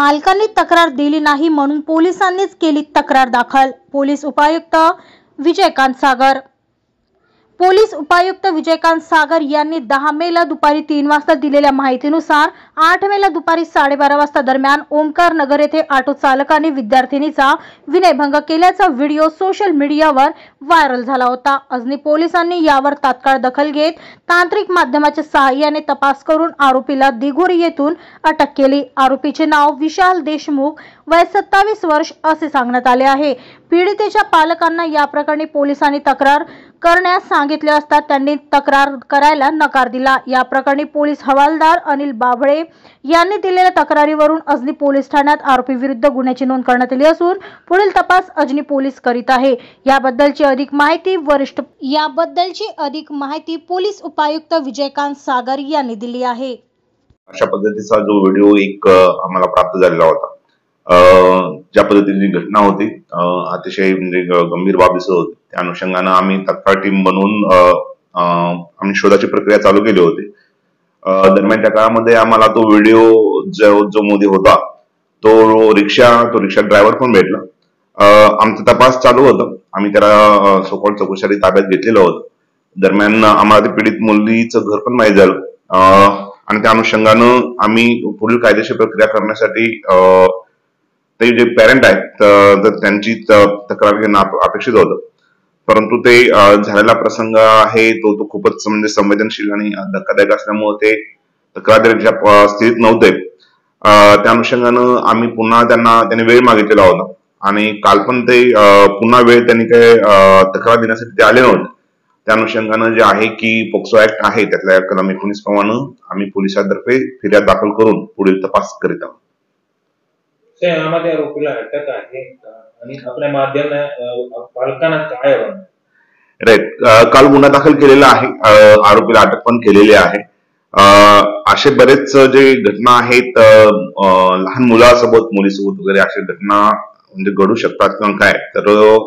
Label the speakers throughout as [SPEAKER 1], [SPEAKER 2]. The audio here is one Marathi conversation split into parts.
[SPEAKER 1] पालकांनी तक्रार दिली नाही म्हणून पोलिसांनीच केली तक्रार दाखल। पोलीस उपायुक्त विजयकांत सागर यांनी 10 मेला दुपारी 3 वाजता दिलेल्या माहितीनुसार 8 मेला दुपारी 12:30 वाजता दरम्यान ओमकार नगर येथे ऑटो चालकाने विद्यार्थिनीचा विनयभंग केल्याचा व्हिडिओ सोशल मीडियावर व्हायरल झाला होता। अजनी पोलिसांनी यावर तात्काळ दखल घेत तांत्रिक माध्यमाच्या सहाय्याने तपास करून आरोपीला दिघोरी येथून अटक केली। आरोपीचे नाव विशाल देशमुख, वय 27 वर्ष असे सांगण्यात आले आहे। पीडितेच्या पालकांना या प्रकरणी पोलिसांनी तक्रार करण्यास सांगितले असता त्यांनी तक्रार करायला नकार दिला। या प्रकरणी पोलीस हवालदार अनिल बाभळे यांनी दिलेल्या तक्रारीवरून अजनी पोलीस ठाण्यात आरोपी विरुद्ध गुन्ह्याची नोंद करण्यात आली असून पुढील तपास अजनी पोलीस करीत आहे। याबद्दलची अधिक माहिती पोलीस उपायुक्त विजयकांत सागर यांनी दिली आहे।
[SPEAKER 2] अशा पद्धतीचा जो व्हिडिओ एक आम्हाला प्राप्त झालेला होता, ज्या पद्धतीची घटना होती अतिशय म्हणजे गंभीर बाब दिसत होती। त्या अनुषंगाने आम्ही तत्काळ टीम बनवून आम्ही शोधाची प्रक्रिया चालू केली होती। दरम्यान त्या काळामध्ये आम्हाला तो व्हिडिओ जो मध्ये होता तो रिक्षा ड्रायव्हर पण भेटला। आमचा तपास चालू होता। आम्ही त्याला सखोल चौकशीसाठी ताब्यात घेतलेलं होतं। दरम्यान आम्हाला ते पीडित मुलीचं घर पण माहीत झालं आणि त्या अनुषंगानं आम्ही पुढील कायदेशीर प्रक्रिया करण्यासाठी ते जे पेरेंट आहेत तर त्यांची तक्रार घेणं अपेक्षित होतं, परंतु ते झालेला प्रसंग आहे तो खूपच म्हणजे संवेदनशील आणि धक्कादायक असल्यामुळे ते तक्रार देण्याच्या स्थितीत नव्हते। त्या अनुषंगानं आम्ही पुन्हा त्यांनी वेळ मागितलेला होता आणि काल पण ते पुन्हा वेळ त्यांनी काही तक्रार देण्यासाठी ते आले नव्हते। त्या अनुषंगानं जे आहे की पोक्सो ऍक्ट आहे त्यातल्या कलम 19 प्रमाणे आम्ही पोलिसांतर्फे फिर्याद दाखल करून पुढील तपास करीत आहोत।
[SPEAKER 3] यामध्ये आरोपीला अटक आहे आणि आपल्या माध्यमाने पालकांना काय
[SPEAKER 2] राईट, काल गुन्हा दाखल केलेला आहे, आरोपीला अटक पण केलेली आहे। असे बरेच जे घटना आहेत लहान मुलासोबत मुलीसोबत वगैरे अशा घटना म्हणजे घडू शकतात किंवा काय, तर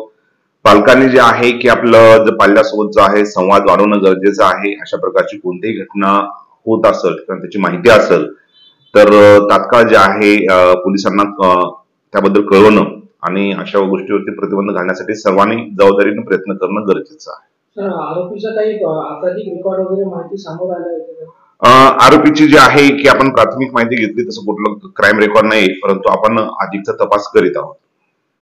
[SPEAKER 2] पालकांनी जे आहे की आपलं पाल्यासोबत जो आहे संवाद वाढवणं गरजेचं आहे। अशा प्रकारची कोणतीही घटना होत असेल किंवा त्याची माहिती असेल तर तात्काळ जे आहे पोलिसांना त्याबद्दल कळवणं आणि अशा गोष्टीवरती प्रतिबंध घालण्यासाठी सर्वांनी जबाबदारीने प्रयत्न करणं गरजेचं आहे।
[SPEAKER 4] आरोपीचा काही आपराधिक रेकॉर्ड वगैरे माहिती समोर आली आहे?
[SPEAKER 2] आरोपीची जी आहे की आपण प्राथमिक माहिती घेतली तसं कुठलं क्राईम रेकॉर्ड नाही, परंतु आपण अधिकचा तपास करीत आहोत।